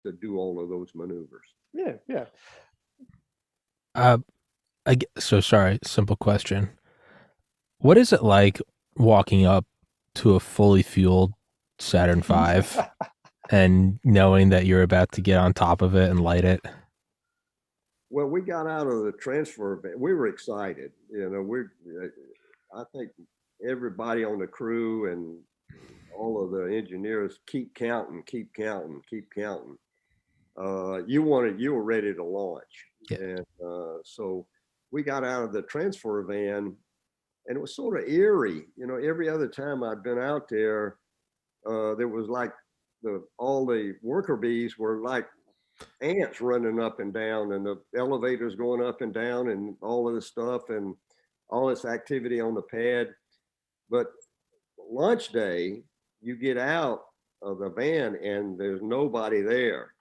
to do all of those maneuvers. Yeah, yeah. Uh, so sorry, simple question. What is it like walking up to a fully fueled Saturn V and knowing that you're about to get on top of it and light it? Well, we got out of the transfer. We were excited. I think everybody on the crew and all of the engineers keep counting, keep counting, keep counting. You were ready to launch. Yeah. And so we got out of the transfer van, and it was sort of eerie. Every other time I'd been out there, there was like all the worker bees were like ants running up and down, and the elevators going up and down, and all of this stuff, and all this activity on the pad. But lunch day, you get out of the van and there's nobody there.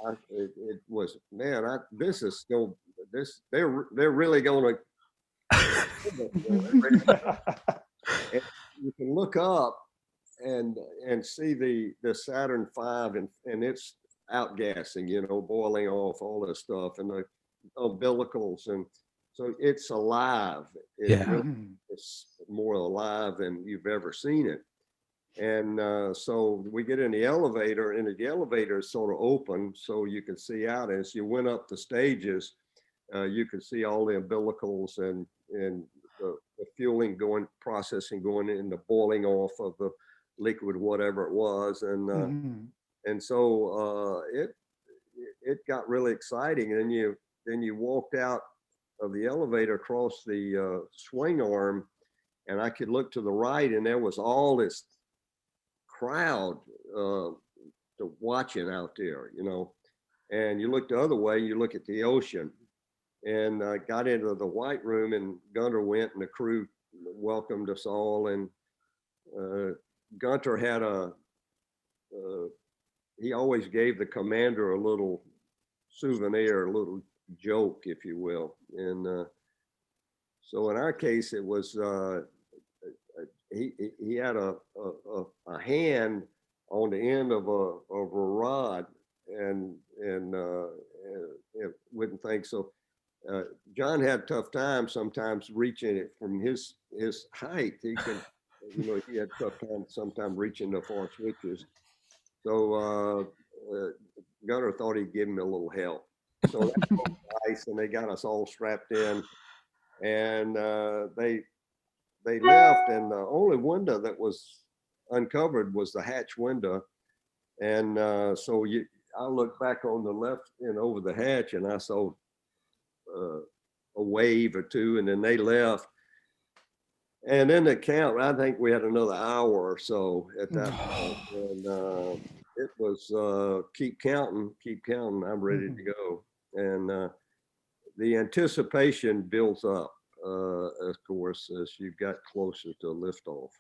And, it was, man, this is still this. They're really going to. You can look up and see the Saturn V and it's outgassing, boiling off all this stuff and the umbilicals, and so it's alive. It Yeah. really is more alive than you've ever seen it. And so we get in the elevator, and the elevator is sort of open, so you can see out. As you went up the stages, you could see all the umbilicals and the fueling processing going in, the boiling off of the liquid, whatever it was, and so it got really exciting. And then you walked out of the elevator across the swing arm, and I could look to the right, and there was all this crowd watching out there, and you look the other way, you look at the ocean, and got into the white room, and Gunter went, and the crew welcomed us all, and Gunter had he always gave the commander a little souvenir, a little joke, if you will, and so in our case, it was he had a hand on the end of a rod, and it wouldn't think so. John had a tough time sometimes reaching it from his height. He could, he had a tough time sometimes reaching the far switches. So Gunner thought he'd give him a little help. So that broke the ice, and they got us all strapped in, and they left, and the only window that was uncovered was the hatch window. And so I looked back on the left and over the hatch, and I saw a wave or two, and then they left. And then the count, I think we had another hour or so at that point. And it was keep counting, I'm ready to go. And the anticipation builds up, of course, as you got closer to liftoff.